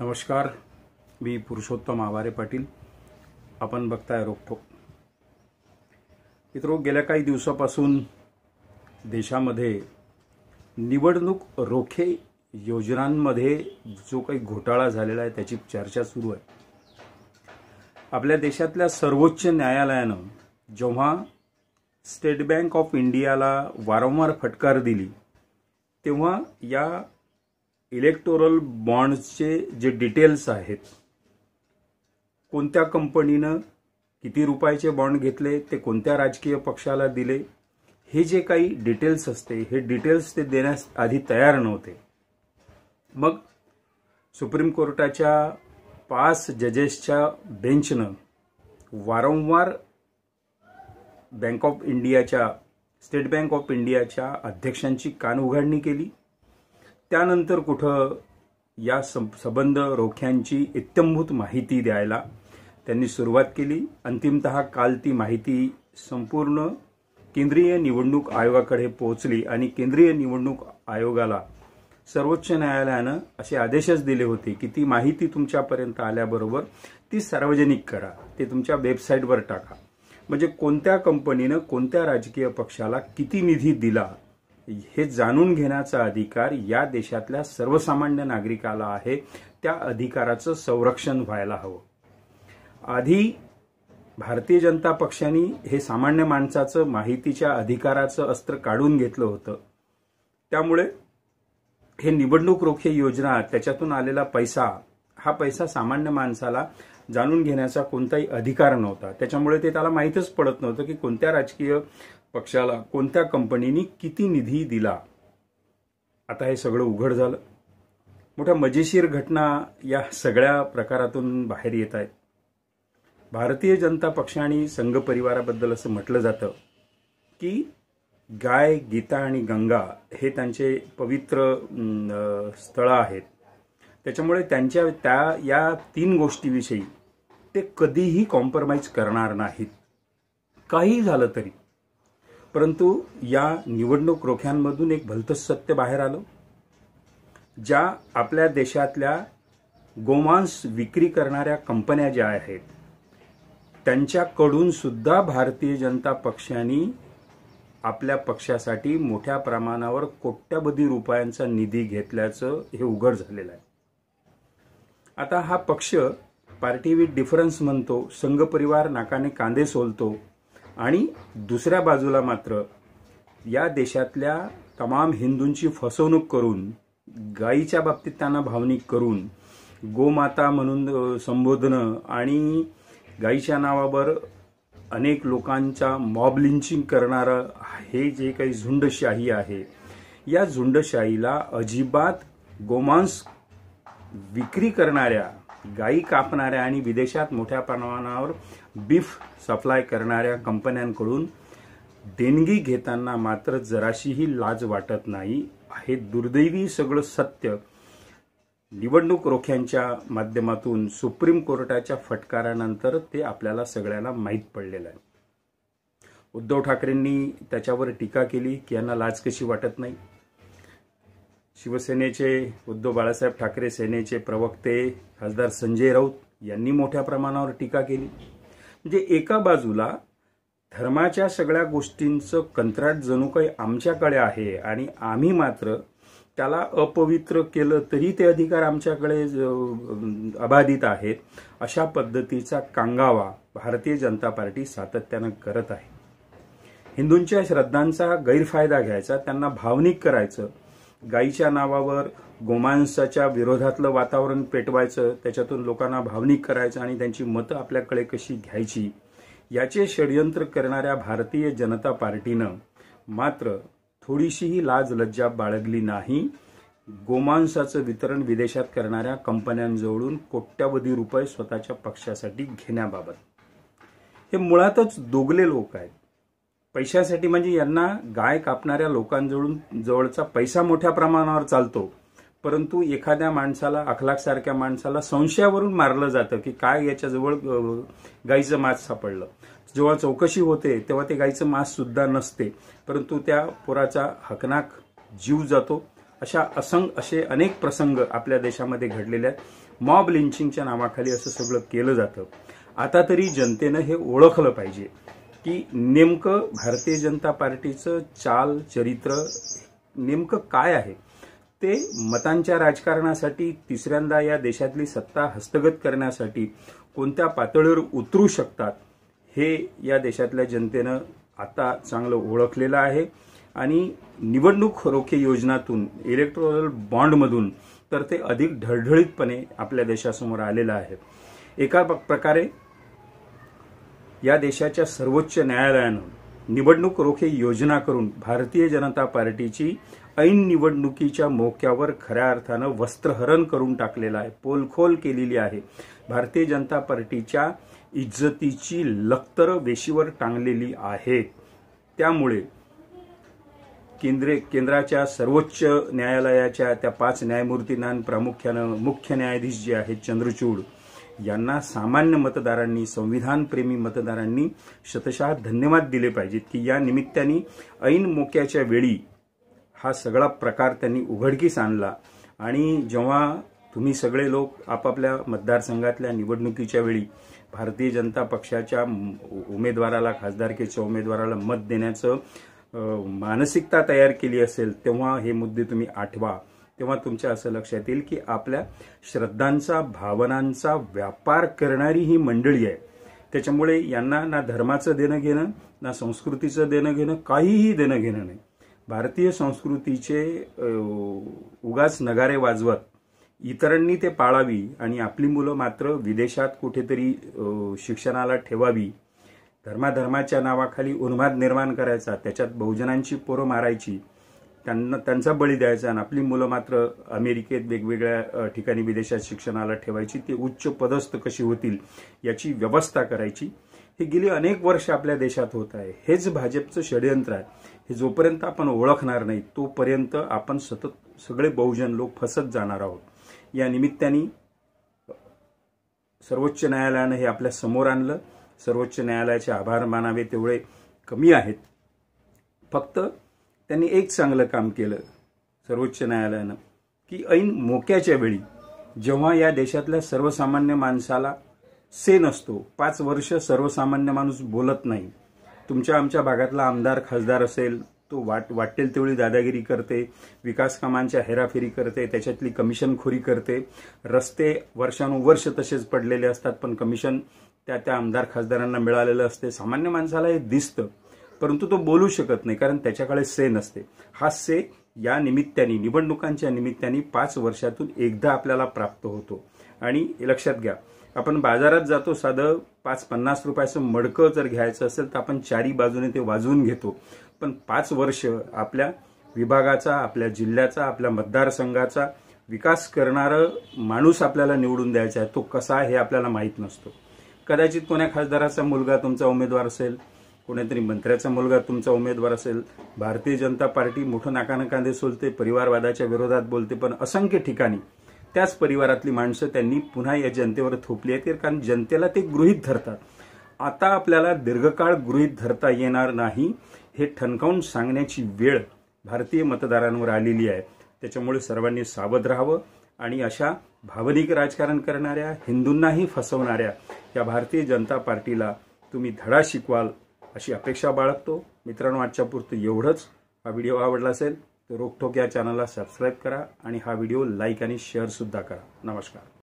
नमस्कार, मी पुरुषोत्तम आवारे पाटील. आपण बघताय रोखोक. मित्रो, गेल्या काही दिवसापासून देशामध्ये निवडणूक रोखे योजनांमध्ये जो काही घोटाळा झालेला आहे त्याची चर्चा सुरू आहे. आपल्या देशातल्या सर्वोच्च न्यायालयानं जेव्हा स्टेट बँक ऑफ इंडियाला वारंवार फटकार दिली तेव्हा या इलेक्टोरल बॉन्ड्सचे जे डिटेल्स आहेत, कोणत्या कंपनीनं किती रुपयाचे बॉन्ड घेतले, ते कोणत्या राजकीय पक्षाला दिले, हे जे काही डिटेल्स असते हे डिटेल्स ते देण्यास आधी तयार नव्हते. मग सुप्रीम कोर्टाच्या 5 जजेसच्या बेंचनं वारंवार स्टेट बँक ऑफ इंडियाच्या अध्यक्षांची कानउघाडणी केली. त्यानंतर कुठं या संबंध रोख्यांची इत्थंभूत माहिती द्यायला त्यांनी सुरुवात केली. अंतिमतः काल ती माहिती संपूर्ण केंद्रीय निवडणूक आयोगाकडे पोहोचली आणि केंद्रीय निवडणूक आयोगाला सर्वोच्च न्यायालयानं असे आदेशच दिले होते की ती माहिती तुमच्यापर्यंत आल्याबरोबर ती सार्वजनिक करा, ते तुमच्या वेबसाईटवर टाका. म्हणजे कोणत्या कंपनीनं कोणत्या राजकीय पक्षाला किती निधी दिला हे जाणून घेण्याचा अधिकार या देशातल्या सर्वसामान्य नागरिकाला आहे. त्या अधिकाराचं संरक्षण व्हायला हवं. आधी भारतीय जनता पक्षाने हे सामान्य माणसाचं माहितीच्या अधिकाराचं अस्त्र काढून घेतलं होतं. त्यामुळे हे निवडणूक रोखे योजना, त्याच्यातून आलेला पैसा, हा पैसा सामान्य माणसाला जाणून घेण्याचा कोणताही अधिकार नव्हता. त्याच्यामुळे ते त्याला माहीतच पडत नव्हतं की कोणत्या राजकीय पक्षाला कोणत्या कंपनीने किती निधी दिला. आता हे सगळं उघड झालं. मोठ्या मजेशीर घटना या सगळ्या प्रकारातून बाहेर येत आहेत. भारतीय जनता पक्ष आणि संघ परिवाराबद्दल असं म्हटलं जातं की गाय, गीता आणि गंगा हे त्यांचे पवित्र स्थळं आहेत. त्याच्यामुळे या 3 गोष्टीविषयी ते कधीही कॉम्प्रोमाइज करणार नाहीत, काही झालं तरी. परंतु या निवडणूक रोख्यांमधून एक भलतंच सत्य बाहेर आलं. ज्या आपल्या देशातल्या गोमांस विक्री करणाऱ्या कंपन्या ज्या आहेत त्यांच्याकडून सुद्धा भारतीय जनता पक्षाने आपल्या पक्षासाठी मोठ्या प्रमाणावर कोट्यवधी रुपयांचा निधी घेतल्याचं हे उघड झालेलं आहे. आता हा पक्ष पार्टी विथ डिफरन्स म्हणतो, संघ परिवार नाकाने कांदे सोलतो आणि दुसऱ्या बाजूला मात्र या देशातल्या तमाम हिंदूंची फसवणूक करून, गायीच्या बाबतीत त्यांना भावनिक करून, गोमाता म्हणून संबोधणं आणि गायीच्या नावावर अनेक लोकांचा मॉब लिंचिंग करणारं हे जे काही झुंडशाही आहे, या झुंडशाहीला अजिबात गोमांस विक्री करणाऱ्या, गायी कापणाऱ्या आणि विदेशात मोठ्या प्रमाणावर बीफ सप्लाय करणाऱ्या कंपन्यांकडून देणगी घेताना मात्र जराशीही लाज वाटत नाही. हे दुर्दैवी सगळं सत्य निवडणूक रोख्यांच्या माध्यमातून सुप्रीम कोर्टाच्या फटकारानंतर ते आपल्याला सगळ्यांना माहीत पडलेलं आहे. उद्धव ठाकरेंनी त्याच्यावर टीका केली की यांना लाज कशी वाटत नाही. शिवसेनेचे उद्धव बाळासाहेब ठाकरे सेनेचे प्रवक्ते खासदार संजय राऊत यांनी मोठ्या प्रमाणावर टीका केली. म्हणजे एका बाजूला धर्माच्या सगळ्या गोष्टींचं कंत्राट जणू काही आमच्याकडे आहे आणि आम्ही मात्र त्याला अपवित्र केलं तरी ते अधिकार आमच्याकडे अबाधित आहेत, अशा पद्धतीचा कांगावा भारतीय जनता पार्टी सातत्यानं करत आहे. हिंदूंच्या श्रद्धांचा गैरफायदा घ्यायचा, त्यांना भावनिक करायचं, गायीच्या नावावर गोमांसाच्या विरोधातलं वातावरण पेटवायचं, त्याच्यातून लोकांना भावनिक करायचं आणि त्यांची मतं आपल्याकडे कशी घ्यायची, याचे षडयंत्र करणाऱ्या भारतीय जनता पार्टीनं मात्र थोडीशीही लाज लज्जा बाळगली नाही. गोमांसाचं वितरण विदेशात करणाऱ्या कंपन्यांजवळून कोट्यवधी रुपये स्वतःच्या पक्षासाठी घेण्याबाबत हे मुळातच दोगले लोक आहेत. पैशासाठी, म्हणजे यांना गाय कापणाऱ्या लोकांजवळचा पैसा मोठ्या प्रमाणावर चालतो, परंतु एखाद्या माणसाला, अखलाकसारख्या माणसाला संशयावरून मारलं जातं की काय याच्याजवळ गायीचं मांस सापडलं. जेव्हा चौकशी होते तेव्हा ते गायीचं मांस सुद्धा नसते, परंतु त्या पोराचा हकनाक जीव जातो अशा असे अनेक प्रसंग आपल्या देशामध्ये घडलेले आहेत। मॉब लिंचिंगच्या नावाखाली असं सगळं केलं जातं। आता तरी जनतेनं हे ओळखलं पाहिजे की नेमकं भारतीय जनता पार्टीचं चाल चरित्र नेमकं काय आहे। ते मतांच्या राजकारणासाठी तिसऱ्यांदा या देशातली सत्ता हस्तगत करण्यासाठी कोणत्या पातळीवर उतरू शकतात हे या देशातल्या जनतेनं आता चांगलं ओळखलेलं आहे। आणि निवडणूक रोखे योजनातून इलेक्टोरल बॉन्डमधून तर ते अधिक ढळढळीतपणे आपल्या देशासमोर आलेलं आहे। एका प्रकारे या देशाच्या सर्वोच्च न्यायालयानं निवडणूक रोखे योजना करून भारतीय जनता पार्टीची ऐन निवडणुकीच्या मोक्यावर खऱ्या अर्थानं वस्त्रहरण करून टाकलेलं आहे, पोलखोल केलेली आहे। भारतीय जनता पार्टीच्या इज्जतीची लक्तर वेशीवर टांगलेली आहे। त्यामुळे केंद्राच्या सर्वोच्च न्यायालयाच्या त्या 5 न्यायमूर्तींना प्रामुख्यानं मुख्य न्यायाधीश जे आहेत चंद्रचूड यांना सामान्य मतदारांनी, संविधानप्रेमी मतदारांनी शतशः धन्यवाद दिले पाहिजेत की या निमित्ताने ऐन मोक्याच्या वेळी हा सगळा प्रकार त्यांनी उघडकीस आणला। आणि जेव्हा तुम्ही सगळे लोक आपापल्या मतदारसंघातल्या निवडणुकीच्या वेळी भारतीय जनता पक्षाच्या उमेदवाराला, खासदारकीच्या उमेदवाराला मत देण्याचं मानसिकता तयार केली असेल तेव्हा हे मुद्दे तुम्ही आठवा। तेव्हा तुमच्या असं लक्षात येईल की आपल्या श्रद्धांचा, भावनांचा व्यापार करणारी ही मंडळी आहे। त्याच्यामुळे यांना ना धर्माचं देणं घेणं, ना संस्कृतीचं देणं घेणं, काहीही देणं घेणं नाही। भारतीय संस्कृतीचे उगाच नगारे वाजवत इतरांनी ते पाळावी आणि आपली मुलं मात्र विदेशात कुठेतरी शिक्षणाला ठेवावी, धर्माच्या नावाखाली उन्माद निर्माण करायचा, त्याच्यात बहुजनांची पोरं मारायची, त्यांचा बळी द्यायचा आणि आपली मुलं मात्र अमेरिकेत वेगवेगळ्या ठिकाणी विदेशात शिक्षणाला ठेवायची, ती उच्च पदस्थ कशी होतील याची व्यवस्था करायची। हे गेली अनेक वर्ष आपल्या देशात होत आहे। हेच भाजपचं षडयंत्र आहे। हे जोपर्यंत आपण ओळखणार नाही तोपर्यंत आपण सतत सगळे बहुजन लोक फसत जाणार आहोत। या निमित्ताने सर्वोच्च न्यायालयानं हे आपल्या समोर आणलं। सर्वोच्च न्यायालयाचे आभार मानावे तेवढे कमी आहेत। फक्त त्यांनी एक चांगलं काम केलं सर्वोच्च न्यायालयानं की ऐन मोक्याच्या वेळी जेव्हा या देशातल्या सर्वसामान्य माणसाला से नसतो, 5 वर्ष सर्वसामान्य माणूस बोलत नाही, तुमच्या आमच्या भागातला आमदार खासदार असेल तो वाटेल तेवढी दादागिरी करते, विकास कामांच्या हेराफेरी करते, त्याच्यातली कमिशनखोरी करते, रस्ते वर्षानुवर्ष तसेच पडलेले असतात पण कमिशन त्या आमदार खासदारांना मिळालेलं असते। सामान्य माणसाला हे दिसतं परंतु तो बोलू शकत नाही कारण त्याच्याकडे से नसते। हा से या निमित्ताने, निवडणुकांच्या निमित्ताने 5 वर्षातून एकदा आपल्याला प्राप्त होतो। आणि लक्षात घ्या, आपण बाजारात जातो, साधं 5-50 रुपयाचं मडकं जर घ्यायचं असेल तर आपण चारी बाजूने ते वाजवून घेतो, पण 5 वर्ष आपल्या विभागाचा, आपल्या जिल्ह्याचा, आपल्या मतदारसंघाचा विकास करणारा माणूस आपल्याला निवडून द्यायचा आहे, तो कसा आहे हे आपल्याला माहीत नसतो। कदाचित कोण्या खासदाराचा मुलगा तुमचा उमेदवार असेल, कोणीतरी मंत्र्याचा मुलगा तुमचा उमेदवार असेल। भारतीय जनता पार्टी मोठं नाकानं कांदे सोलते, परिवारवादाच्या विरोधात बोलते, पण असंख्य ठिकाणी त्याच परिवारातली माणसं त्यांनी पुन्हा या जनतेवर थोपली आहेत कारण जनतेला ते गृहीत धरतात। आता आपल्याला दीर्घकाळ गृहीत धरता येणार नाही हे ठणकावून सांगण्याची वेळ भारतीय मतदारांवर आलेली आहे। त्याच्यामुळे सर्वांनी सावध राहावं आणि अशा भावनिक राजकारण करणाऱ्या, हिंदूंनाही फसवणाऱ्या या भारतीय जनता पार्टीला तुम्ही धडा शिकवाल अशी अपेक्षा बाळगतो। मित्रांनो, आजच्या पुरतं एवढंच। हा व्हिडिओ आवडला असेल तर रोकठोक या चॅनलला सबस्क्राईब करा आणि हा व्हिडिओ लाईक आणि शेअर सुद्धा करा। नमस्कार।